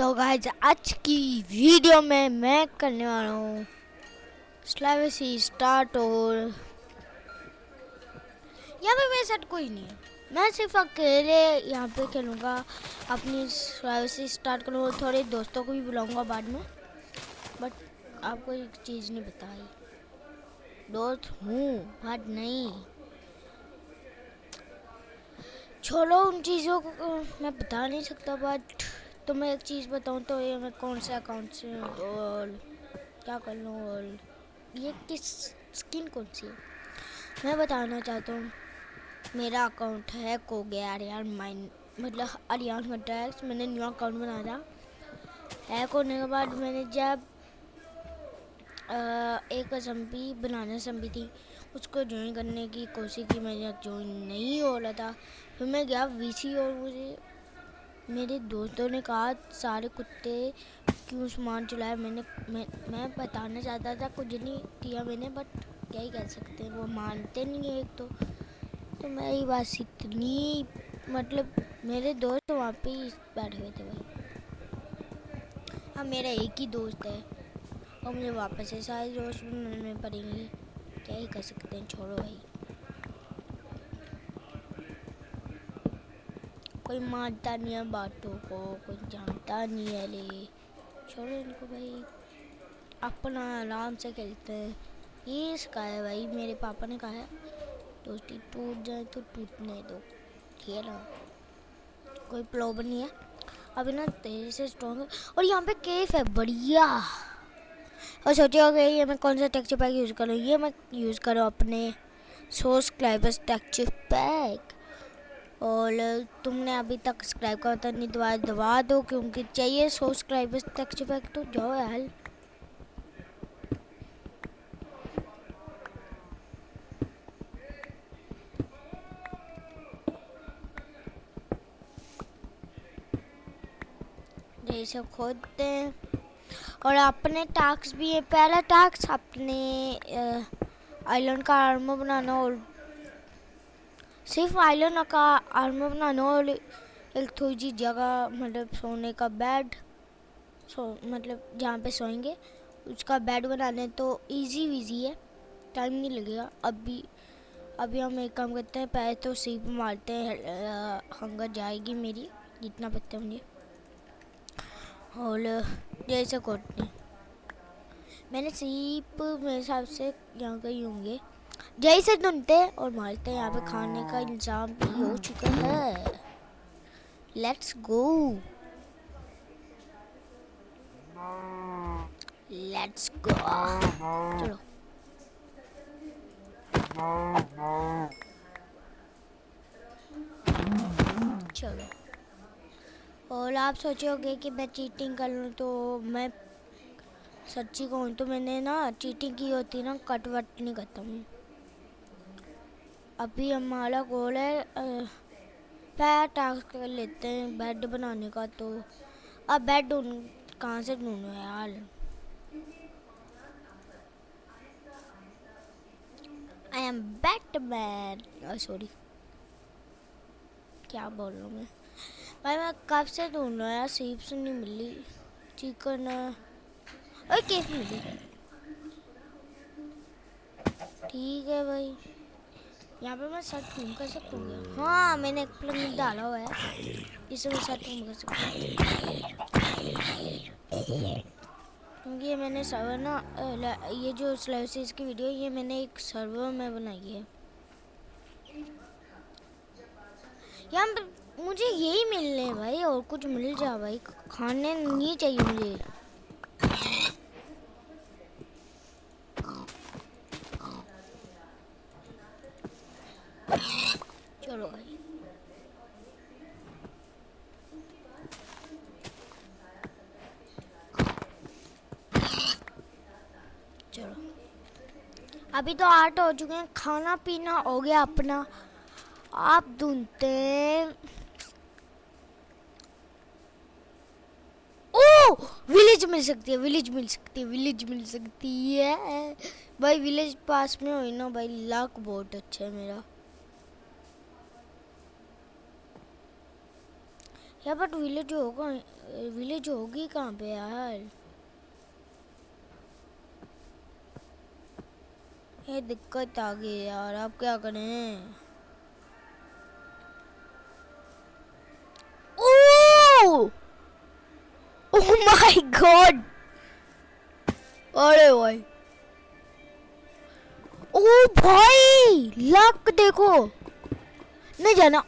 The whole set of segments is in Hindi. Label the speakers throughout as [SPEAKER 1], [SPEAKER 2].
[SPEAKER 1] तो गाइस आज की वीडियो में मैं करने वाला हूँ स्लाइसी स्टार्ट। और यहाँ पे मेरे साथ कोई नहीं है, मैं सिर्फ अकेले यहाँ पे खेलूँगा। अपनी स्लाइसी स्टार्ट करूँगा, थोड़े दोस्तों को भी बुलाऊँगा बाद में। बट आपको एक चीज़ नहीं बताई, दोस्त हूँ बट नहीं। छोड़ो उन चीज़ों को, मैं बता नहीं सकता। बट तो मैं एक चीज़ बताऊँ तो ये मैं कौन से अकाउंट से और क्या कर लूँ और ये किस स्किन कौन सी है मैं बताना चाहता हूँ। मेरा अकाउंट हैक हो गया यार, माइन मतलब अरियान कॉन्टैक्ट्स। मैंने न्यू अकाउंट बनाया था। हैक होने के बाद मैंने जब एक असम्बी बनाना असम्बी थी, उसको ज्वाइन करने की कोशिश की, मैंने ज्वाइन नहीं हो रहा था। फिर मैं गया वीसी और मुझे मेरे दोस्तों ने कहा सारे कुत्ते क्यों सामान चलाया। मैं बताना चाहता था, कुछ नहीं किया मैंने, बट क्या ही कह सकते हैं, वो मानते नहीं है एक तो मैं ही बस इतनी मतलब मेरे दोस्त वहाँ पे ही बैठे हुए थे भाई। हाँ मेरा एक ही दोस्त है और मुझे वापस से सारे दोस्त बनाने पड़ेंगे, क्या ही कर सकते हैं। छोड़ो भाई, कोई मानता नहीं है बातों को, कोई जानता नहीं है। ले छोड़ो इनको भाई, अपना आराम से खेलते हैं। ये इसका है भाई, मेरे पापा ने कहा है दोस्ती टूट जाए तो टूटने दो, ठीक है ना। कोई प्रॉब्लम नहीं है, अभी ना तेजी से स्ट्रॉन्ग है। और यहाँ पे केफ है बढ़िया। और सोचे हो ये मैं कौन सा टेक्सचर पैक यूज़ करूँ। ये मैं यूज़ करूँ अपने सब्सक्राइबर्स टेक्सचर पैक। और तुमने अभी तक सब्सक्राइब का बटन नहीं दबाया, दबा दो, क्योंकि चाहिए सब्सक्राइबर्स टेक्सचर पैक। तो जाओ यार। ये सब खोदते हैं और अपने टास्क भी है। पहला टास्क अपने आइलैंड का आर्मर बनाना, और सिर्फ आइलैंड का आर्मर बनाना, और एक थोड़ी सी जगह मतलब सोने का बेड, मतलब जहाँ पे सोएंगे उसका बेड बनाने। तो इजी वीजी है, टाइम नहीं लगेगा। अभी हम एक काम करते हैं, पहले तो सीप मारते हैं, हंगर जाएगी मेरी जितना पता है मुझे। और जैसे करते हैं, मैंने सीप मेरे हिसाब से यहाँ कहीं होंगे, जैसे ढूंढते और मारते हैं। यहाँ पे खाने का इंतजाम भी हो चुका है, लेट्स गो लेट्स गो। चलो चलो। और आप सोचे होंगे कि मैं चीटिंग कर लूँ, तो मैं सच्ची कहूँ तो मैंने ना चीटिंग की होती ना, कट वट नहीं करता मैं। अभी हमारा गोल है पहला टास्क कर लेते हैं बेड बनाने का। तो अब बेड कहाँ से ढूंढूं यार। आई एम बैटमैन, सॉरी क्या बोल रहा हूँ मैं भाई। मैं कब से ढूंढ रहा यार, सीप से नहीं मिली। चिकन और केक मिली, ठीक है भाई। यहाँ पे मैं सर्च घूम कर सकता हूँ। हाँ मैंने एक प्लग डाला हुआ है, इसे मैं सर्च घूम कर सकता हूँ। क्योंकि ये मैंने सर्वर ना ये जो स्लाइसेस की वीडियो ये मैंने एक सर्वर में बनाई है। यहाँ पे मुझे यही मिलने है भाई, और कुछ मिल जा भाई, खाने नहीं चाहिए मुझे। चलो भाई, चलो अभी तो 8 हो चुके हैं, खाना पीना हो गया अपना। आप ढूंढते हैं, ओ विलेज मिल सकती है, विलेज मिल सकती है, विलेज मिल सकती है भाई। विलेज पास में हो ना भाई, लक बहुत अच्छा है मेरा। यार बट विलेज होगा, विलेज होगी कहाँ पे यार? ये दिक्कत आ गई यार, अब क्या करें? ओह ओह माय गॉड, अरे भाई, ओ भाई लक देखो, नहीं जाना।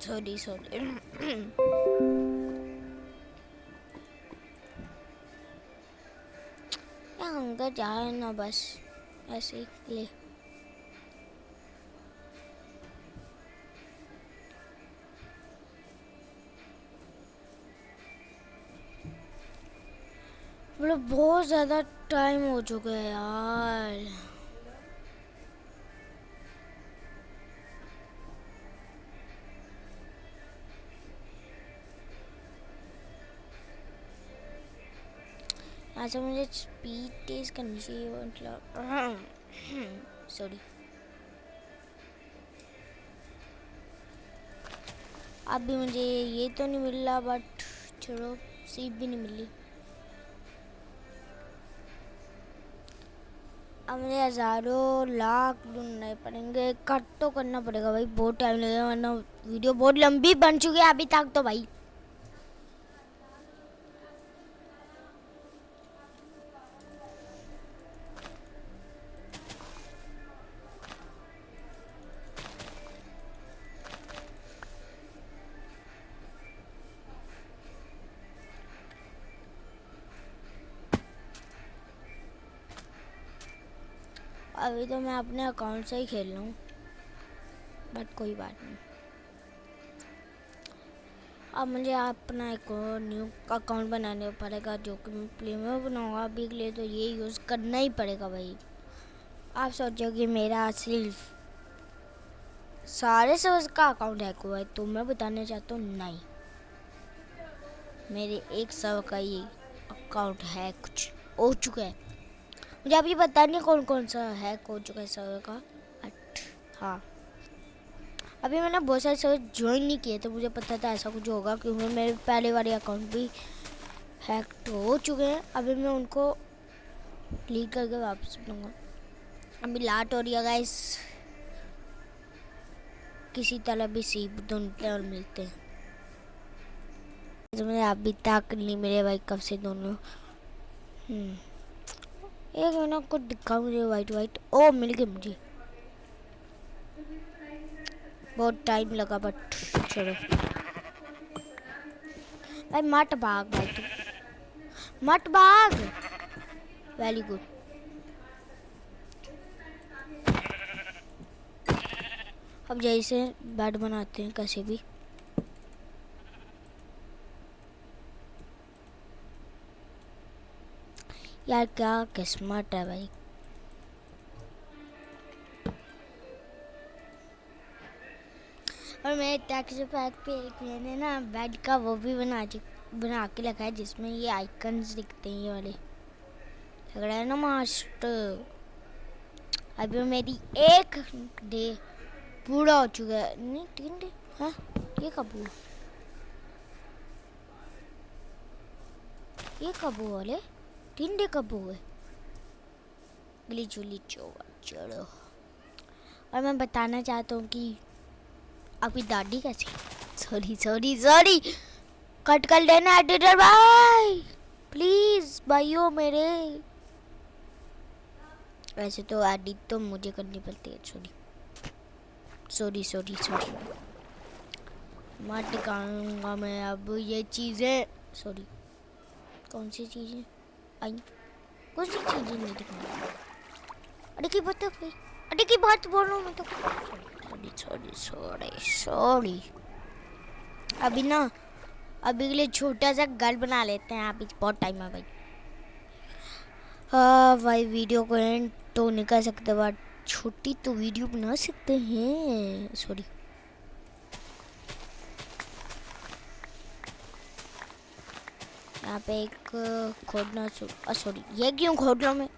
[SPEAKER 1] सॉरी सॉरी अंदर जाए ना बस ऐसे ही ले। मतलब बहुत ज़्यादा टाइम हो चुका है यार। अच्छा मुझे स्पीड तेज करनी चाहिए, मतलब सॉरी। अभी मुझे ये तो नहीं मिल रहा, बट चलो सीप भी नहीं मिली। अब मुझे हज़ारों लाख ढूंढने पड़ेंगे, कट तो करना पड़ेगा भाई, बहुत टाइम लगेगा वरना वीडियो बहुत लंबी बन चुकी है अभी तक तो भाई। अभी तो मैं अपने अकाउंट से ही खेल रहा हूँ, बट कोई बात नहीं। अब मुझे अपना एक और न्यू अकाउंट बनाने पड़ेगा, जो कि मैं प्ले में बनाऊँगा अभी के लिए, तो ये यूज़ करना ही पड़ेगा भाई। आप सोचोगे मेरा सिर्फ सारे सर्वर्स का अकाउंट हैक हुआ है, तो मैं बताना चाहता हूँ नहीं, मेरे एक सर्वर का ही अकाउंट हैक हो चुका है। मुझे अभी पता नहीं कौन कौन सा हैक हो चुका है सर्वर का, बट हाँ अभी मैंने बहुत सारे सर्वर ज्वाइन नहीं किए, तो मुझे पता था ऐसा कुछ होगा, क्योंकि मेरे पहले वाले अकाउंट भी हैक हो चुके हैं। अभी मैं उनको डिलीट करके वापस बनाऊंगा। अभी लाट हो रही है गाइस, किसी तरह भी सीप ढूंढते हैं और मिलते हैं। तो मुझे अभी तक नहीं मिले भाई, कब से दोनों। एक मिनट कुछ दिखा मुझे वाइट वाइट, ओ मिल गए मुझे, बहुत टाइम लगा बट चलो भाई। मत भाग भाई, तू मत भाग, वेरी गुड। अब जैसे बेड बनाते हैं कैसे भी। यार क्या किस्मत है भाई। और मेरे टेक्सचर पैक पे एक मैंने ना बेड का वो भी बना के रखा है, जिसमें ये आइकन्स दिखते हैं, ये वाले लग रहा है ना मास्टर। अभी मेरी एक डे पूरा हो चुका है, नहीं 3 डे। हाँ ये कब हुआ, ये कब हुआ वाले 3 डे कब हुए? चलो। और मैं बताना चाहता हूँ कि आपकी दादी कैसी, सॉरी कट कर लेना एडिटर भाई प्लीज भाइयों मेरे। वैसे तो एडिट तो मुझे करनी पड़ती है, सॉरी मत दिखाऊंगा मैं अब ये चीज़ें। सॉरी कौन सी चीज़ें आई, कौन सी चीज़ें नहीं दिखाऊंगा। अरे की बात भाई, अरे की बात बोल रहा हूँ मैं तो। सॉरी अभी ना, अभी के लिए छोटा सा घर बना लेते हैं, अभी बहुत टाइम है भाई। हाँ भाई वीडियो को एंड तो नहीं कर सकते, बट छोटी तो वीडियो बना सकते हैं। सॉरी यहाँ पे एक खोदना, सॉरी ये क्यों खोद रहा हूँ मैं,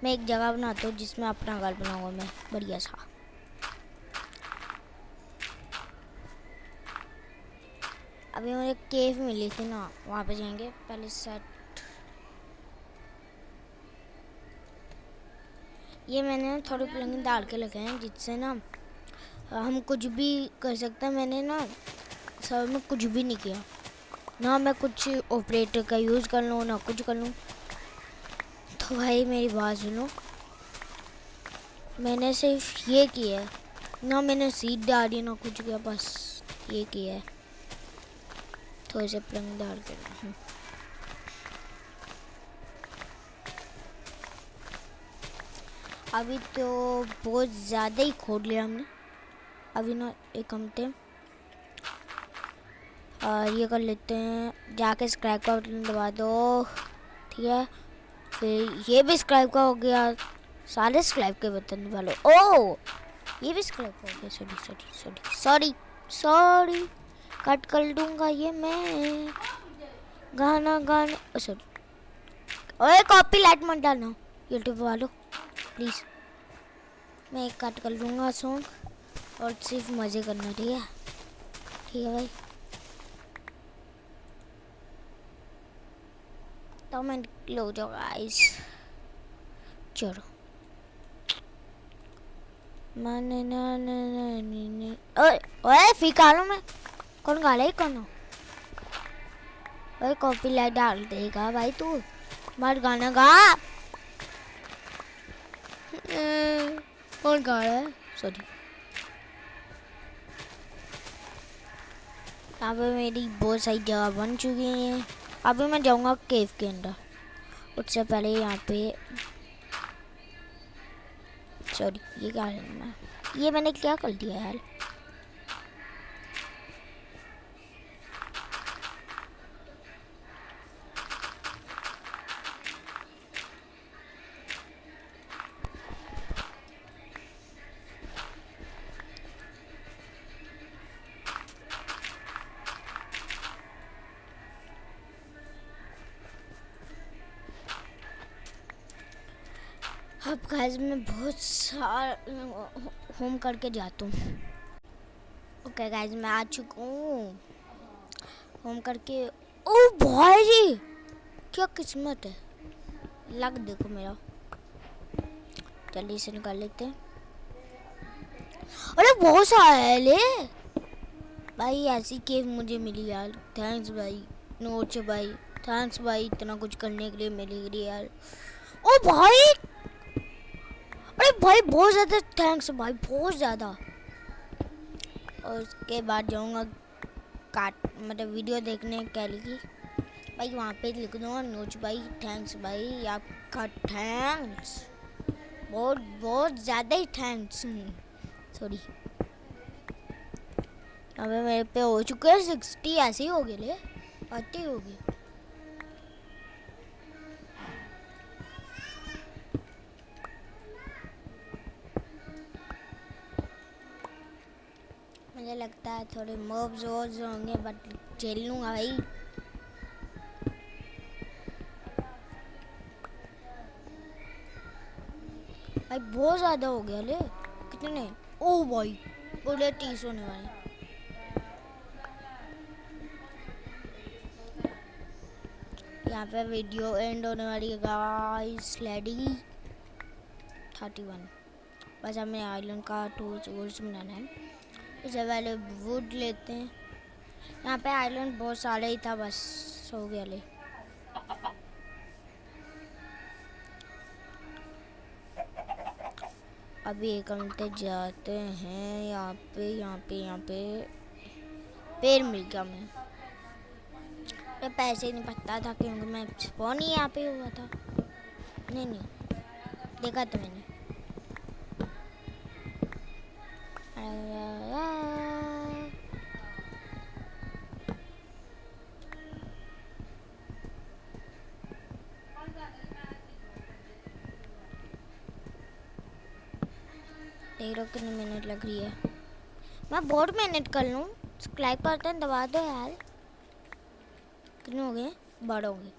[SPEAKER 1] मैं एक जगह बनाता हूँ जिसमें अपना घर बनाऊंगा मैं बढ़िया सा। अभी मुझे केव मिली थी ना, वहाँ पे जाएंगे पहले। सेट ये मैंने थोड़े प्लगइन डाल के लगे हैं जिससे ना हम कुछ भी कर सकते हैं। मैंने ना सब में कुछ भी नहीं किया ना, मैं कुछ ऑपरेटर का यूज़ कर लूँ ना कुछ कर लूँ। तो भाई मेरी बात सुनो, मैंने सिर्फ ये किया है ना, मैंने सीट डाली ना कुछ किया, बस ये किया है। थोड़े से प्लग डाल के अभी तो बहुत ज़्यादा ही खोद लिया हमने। अभी ना एक घंटे और ये कर लेते हैं, जाके स्क्रैप का बटन दबा दो, ठीक है। फिर ये भी स्क्रैप का हो गया, सारे स्क्रैप के बटन दबा लो। ओ ये भी स्क्रैप का हो गया, sorry sorry sorry sorry sorry, cut कर दूंगा ये मैं गाना गाने। सॉरी, ओए कॉपीराइट मत डालना यूट्यूब वालों प्लीज़। मैं एक कट कर लूँगा सॉन्ग और सिर्फ मज़े करना, ठीक है? ठीक है भाई। तो मैं लो जाओ गाइस, चलो माने ना ना ना नी। ओए ओए फीका लो, मैं कौन गा रहा है कौन? ओए कॉपीराइट डाल देगा भाई तू, मत गाना गा। कौन गा रहा है? सॉरी। यहाँ पे मेरी बहुत सारी जगह बन चुकी हैं। अभी मैं जाऊँगा केव के अंदर, उससे पहले यहाँ पे सॉरी ये क्या है, ये मैंने क्या कर दिया यार। अब गाइस मैं बहुत सारा होम करके जाता हूँ। ओके गाइस मैं आ चुका हूँ होम करके। ओ भाई जी क्या किस्मत है, लग देखो मेरा। जल्दी से निकाल लेते हैं। अरे बहुत सारा है ले भाई, ऐसी केव मुझे मिली यार, थैंक्स भाई। नोच भाई, थैंक्स भाई इतना कुछ करने के लिए मिली गई यार। ओ भाई, अरे भाई बहुत ज़्यादा थैंक्स भाई, बहुत ज़्यादा। और उसके बाद जाऊँगा काट मतलब वीडियो देखने के लिए भाई, वहाँ पे लिख दूँगा नोच भाई थैंक्स भाई, आपका थैंक्स बहुत बहुत ज़्यादा ही थैंक्स। सॉरी, अबे मेरे पे हो चुके हैं 60, ऐसे ही हो गए ले, आते ही हो गए। मुझे लगता है थोड़े मॉब्स होंगे बट झेल लूँगा भाई। भाई बहुत ज़्यादा हो गया ले, कितने? ओ भाई पूरे 30 होने वाले। यहाँ पे वीडियो एंड होने वाली है गाइस। लेडी 31, बस हमें आइलैंड का टूर्स बनाना है। इससे पहले वुड लेते हैं, यहाँ पे आइलैंड बहुत सारे ही था, बस हो गया ले। अभी एक घंटे जाते हैं। यहाँ पे पेड़ मिल गया मैं, पैसे नहीं पता था क्योंकि मैं स्पॉन ही यहाँ पे हुआ था। नहीं देखा तो मैंने। देख लो कितनी मिनट लग रही है, मैं बहुत मेहनत कर लूँ। लाइक बटन दबा दो यार। कितने हो गए? 12 हो गए।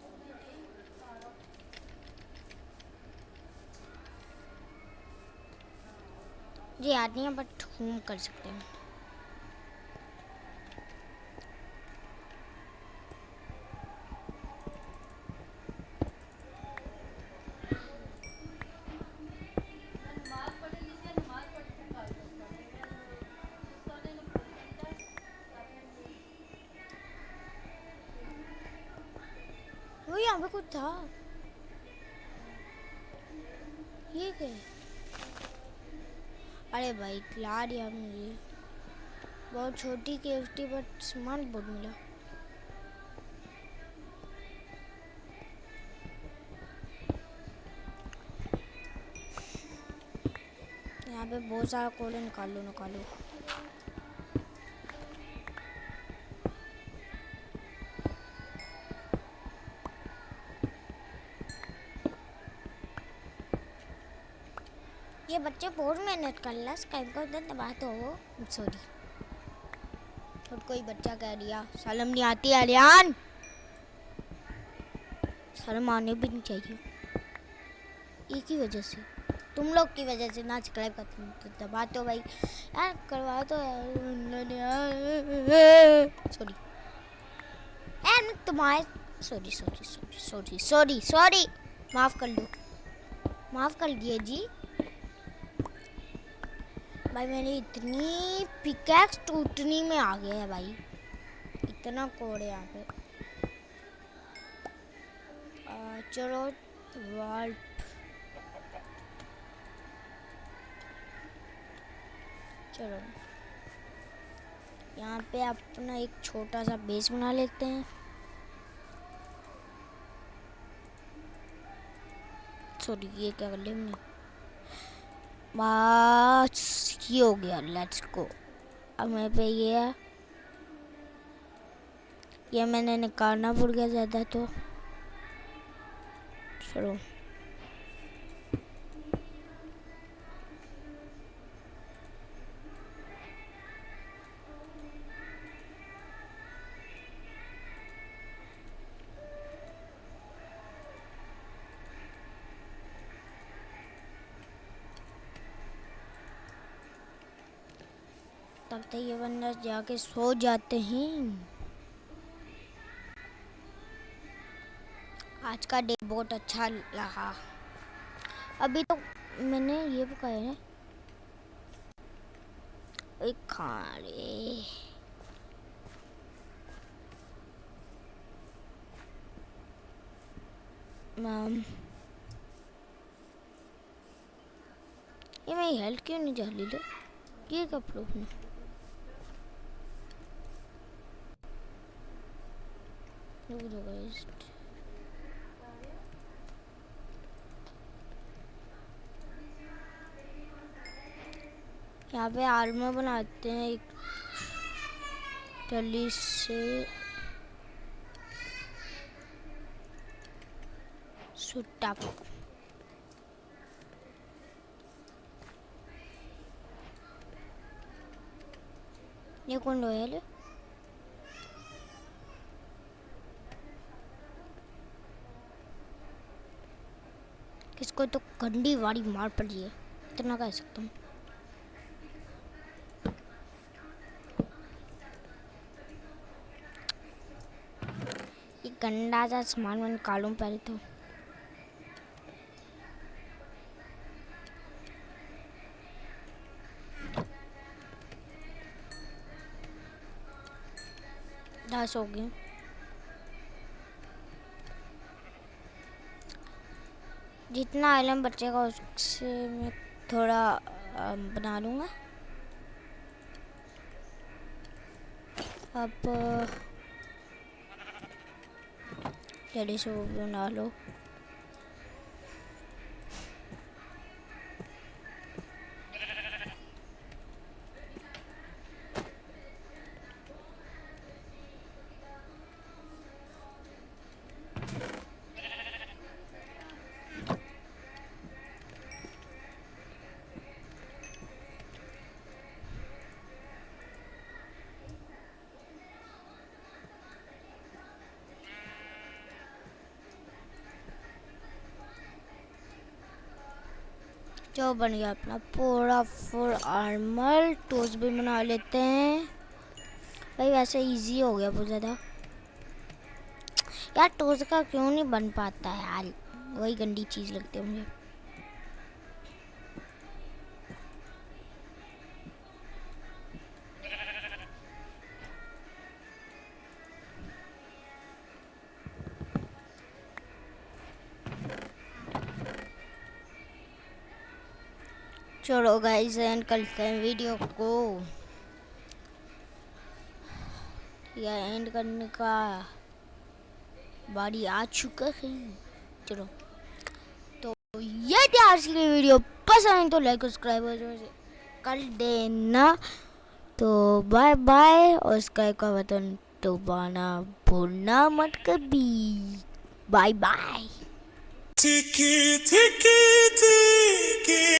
[SPEAKER 1] जी याद नहीं है बट हम कर सकते हैं। वो यहाँ पे कुछ था, ये क्या है? अरे भाई खिला दिया मुझे, बहुत छोटी केवटी बट सामान बहुत मिला। यहाँ पे बहुत सारा कोल है, निकालो निकालो। ये बच्चे बहुत मेहनत कर रहा है, स्काइप का उधर दबा तो हो। सॉरी, खुद कोई बच्चा कह दिया, शर्म नहीं आती आर्यन, शर्म आने भी नहीं चाहिए। एक ही वजह से, तुम लोग की वजह से ना सब्सक्राइब करते तो दबाते हो भाई यार, करवा तो सॉरी यार, तुम्हारे sorry sorry sorry sorry sorry sorry, माफ़ कर लो, माफ़ कर दिए जी भाई। मेरी इतनी पिकैक्स टूटनी में आ गया है भाई, इतना कोड है यहाँ पे। चलो वाल्प, चलो यहाँ पे अपना एक छोटा सा बेस बना लेते हैं। सॉरी, ये क्या कर लिया हमने, बस ये हो गया, लेट्स गो। अब मेरे पे ये है, ये मैंने निकालना भूल गया ज़्यादा तो चलो। तब तक ये बंदा जाके सो जाते हैं। आज का डे बहुत अच्छा रहा। अभी तो मैंने ये पकाया है, एक खाने ये मेरी हेल्थ क्यों नहीं जली ले, ये कब लोग ने यहाँ पे आर्मर बनाते हैं एक टली से, सुट्टा ये कौन लोयल है? किसको तो गंदी वाली मार पड़ी है, इतना कह सकता हूँ। ये गंदा सा सामान मैं निकालूं पहले तो। दस हो गए। जितना आइलम बचेगा उससे मैं थोड़ा बना लूँगा। अब जल्दी से वो बना लो। जो बन गया अपना पूरा फुल आर्मर। टूल्स भी बना लेते हैं भाई, वैसे इजी हो गया बहुत ज़्यादा यार। टूल्स का क्यों नहीं बन पाता है यार, वही गंदी चीज़ लगती है मुझे। चलो गाइस एंड करते हैं वीडियो को, या एंड करने का बारी आ चुका है। चलो तो ये थी आज की वीडियो, पसंद तो लाइक सब्सक्राइब कर देना। तो बाय बाय, और स्काइप का बटन दबाना भूलना मत कभी। Bye bye.